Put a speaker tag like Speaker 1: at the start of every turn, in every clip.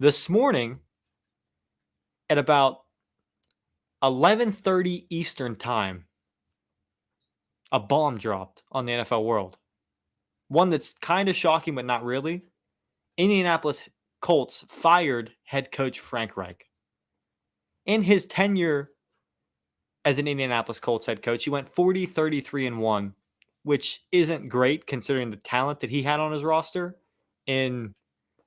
Speaker 1: This morning at about 11:30 Eastern time, a bomb dropped on the NFL world. One that's kind of shocking, but not really. Indianapolis Colts fired head coach Frank Reich. In his tenure as an Indianapolis Colts head coach, he went 40, 33, and 1, which isn't great considering the talent that he had on his roster. In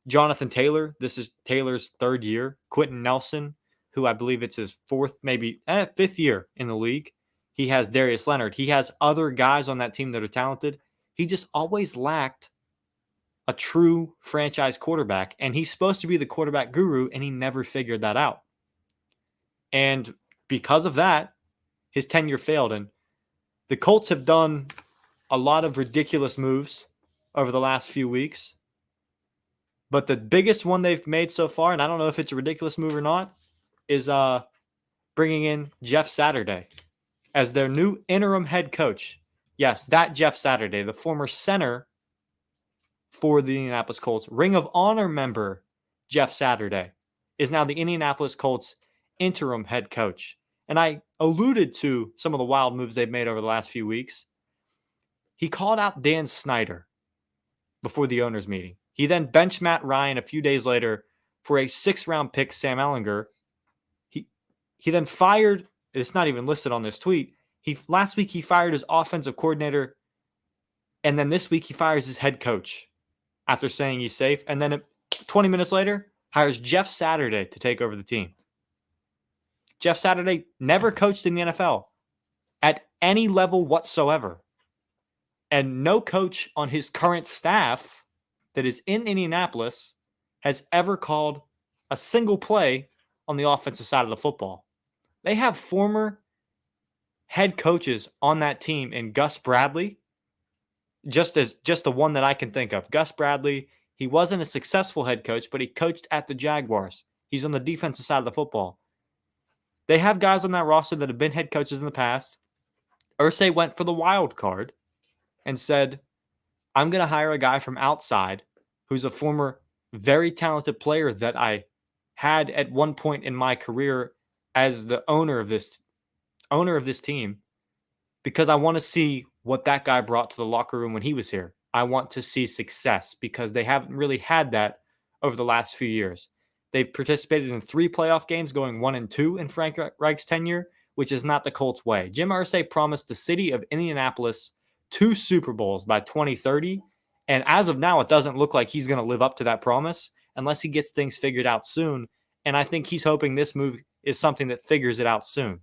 Speaker 1: Jonathan Taylor, this is Taylor's third year. Quentin Nelson, who I believe it's his fourth, maybe fifth year in the league. He has Darius Leonard. He has other guys on that team that are talented. He just always lacked a true franchise quarterback, and he's supposed to be the quarterback guru, and he never figured that out. And because of that, his tenure failed. And the Colts have done a lot of ridiculous moves over the last few weeks. But the biggest one they've made so far, and I don't know if it's a ridiculous move or not, is bringing in Jeff Saturday as their new interim head coach. Yes, that Jeff Saturday, the former center for the Indianapolis Colts. Ring of Honor member Jeff Saturday is now the Indianapolis Colts interim head coach. And I alluded to some of the wild moves they've made over the last few weeks. He called out Dan Snyder before the owners' meeting. He then benched Matt Ryan a few days later for a 6th-round pick, Sam Ehlinger. He then fired, it's not even listed on this tweet, last week he fired his offensive coordinator, and then this week he fires his head coach after saying he's safe. And then 20 minutes later, hires Jeff Saturday to take over the team. Jeff Saturday never coached in the NFL at any level whatsoever. And no coach on his current staff that is in Indianapolis has ever called a single play on the offensive side of the football. They have former head coaches on that team in Gus Bradley, just the one that I can think of. Gus Bradley, he wasn't a successful head coach, but he coached at the Jaguars. He's on the defensive side of the football. They have guys on that roster that have been head coaches in the past. Irsay went for the wild card and said, I'm going to hire a guy from outside who's a former very talented player that I had at one point in my career as the owner of this team, because I want to see what that guy brought to the locker room when he was here. I want to see success because they haven't really had that over the last few years. They've participated in 3 playoff games, going 1-2 in Frank Reich's tenure, which is not the Colts way. Jim Irsay promised the city of Indianapolis 2 Super Bowls by 2030. And as of now, it doesn't look like he's going to live up to that promise unless he gets things figured out soon. And I think he's hoping this move is something that figures it out soon.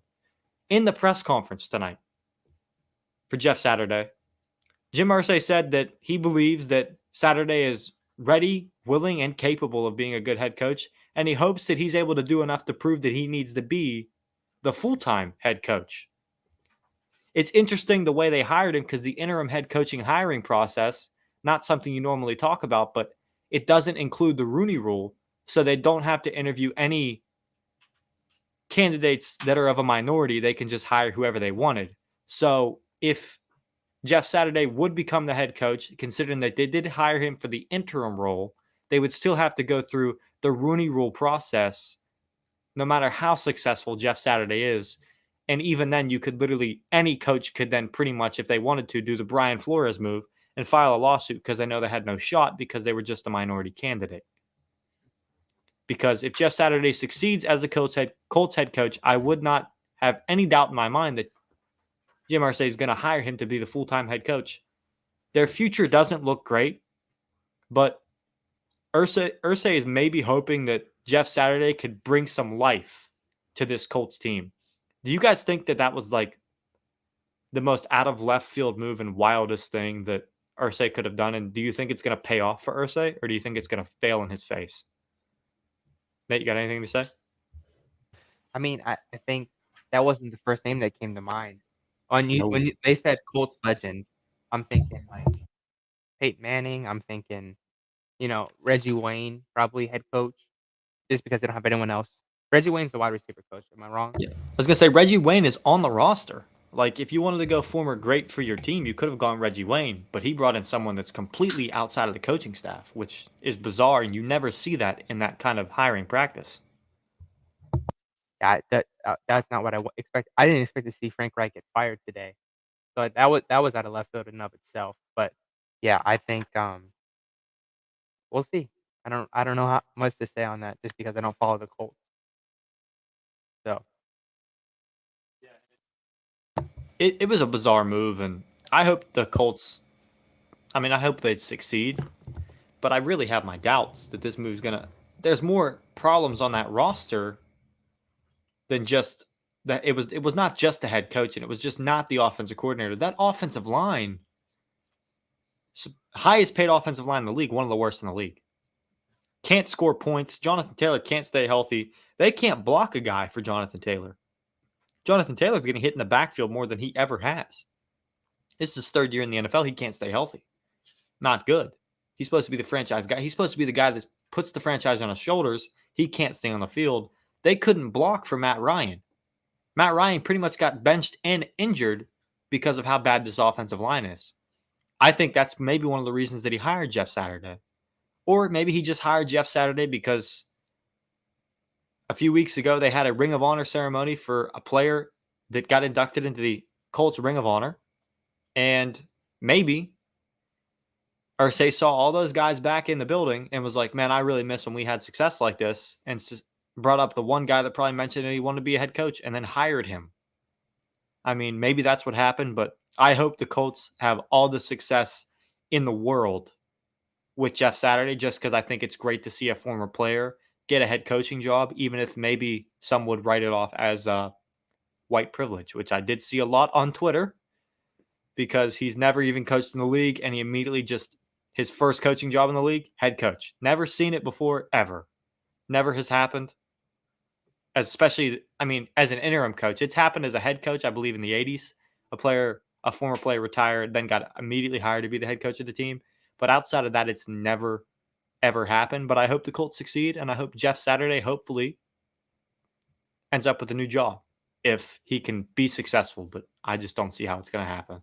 Speaker 1: In the press conference tonight for Jeff Saturday, Jim Irsay said that he believes that Saturday is ready, willing, and capable of being a good head coach. And he hopes that he's able to do enough to prove that he needs to be the full-time head coach. It's interesting the way they hired him because the interim head coaching hiring process, not something you normally talk about, but it doesn't include the Rooney Rule, so they don't have to interview any candidates that are of a minority. They can just hire whoever they wanted. So if Jeff Saturday would become the head coach, considering that they did hire him for the interim role, they would still have to go through the Rooney Rule process, no matter how successful Jeff Saturday is. And even then, any coach could then pretty much, if they wanted to, do the Brian Flores move and file a lawsuit because they know they had no shot because they were just a minority candidate. Because if Jeff Saturday succeeds as the Colts head coach, I would not have any doubt in my mind that Jim Irsay is going to hire him to be the full-time head coach. Their future doesn't look great, but Irsay is maybe hoping that Jeff Saturday could bring some life to this Colts team. Do you guys think that was like the most out of left field move and wildest thing that Irsay could have done? And do you think it's going to pay off for Irsay, or do you think it's going to fail in his face? Nate, you got anything to say?
Speaker 2: I mean, I think that wasn't the first name that came to mind. When they said Colts legend, I'm thinking like Peyton Manning. I'm thinking, Reggie Wayne, probably head coach, just because they don't have anyone else. Reggie Wayne's the wide receiver coach. Am I wrong?
Speaker 1: Yeah. I was going to say Reggie Wayne is on the roster. Like, if you wanted to go former great for your team, you could have gone Reggie Wayne, but he brought in someone that's completely outside of the coaching staff, which is bizarre, and you never see that in that kind of hiring practice.
Speaker 2: That's not what I expect. I didn't expect to see Frank Reich get fired today. So that was out of left field in and of itself. But yeah, I think we'll see. I don't know how much to say on that just because I don't follow the Colts. So
Speaker 1: It was a bizarre move, and I hope the Colts. I mean, I hope they succeed, but I really have my doubts that this move's gonna. There's more problems on that roster than just that. It was not just the head coach, and it was just not the offensive coordinator. That offensive line, highest paid offensive line in the league, one of the worst in the league. Can't score points. Jonathan Taylor can't stay healthy. They can't block a guy for Jonathan Taylor. Jonathan Taylor's getting hit in the backfield more than he ever has. This is his third year in the NFL. He can't stay healthy. Not good. He's supposed to be the franchise guy. He's supposed to be the guy that puts the franchise on his shoulders. He can't stay on the field. They couldn't block for Matt Ryan. Matt Ryan pretty much got benched and injured because of how bad this offensive line is. I think that's maybe one of the reasons that he hired Jeff Saturday. Or maybe he just hired Jeff Saturday because a few weeks ago they had a Ring of Honor ceremony for a player that got inducted into the Colts Ring of Honor. And maybe Irsay saw all those guys back in the building and was like, man, I really miss when we had success like this. And brought up the one guy that probably mentioned that he wanted to be a head coach and then hired him. I mean, maybe that's what happened, but I hope the Colts have all the success in the world with Jeff Saturday, just because I think it's great to see a former player get a head coaching job, even if maybe some would write it off as white privilege, which I did see a lot on Twitter because he's never even coached in the league, and he immediately just his first coaching job in the league, head coach. Never seen it before, ever. Never has happened. Especially, I mean, as an interim coach. It's happened as a head coach, I believe, in the 80s. A former player retired, then got immediately hired to be the head coach of the team. But outside of that, it's never, ever happened. But I hope the Colts succeed, and I hope Jeff Saturday hopefully ends up with a new job if he can be successful. But I just don't see how it's going to happen.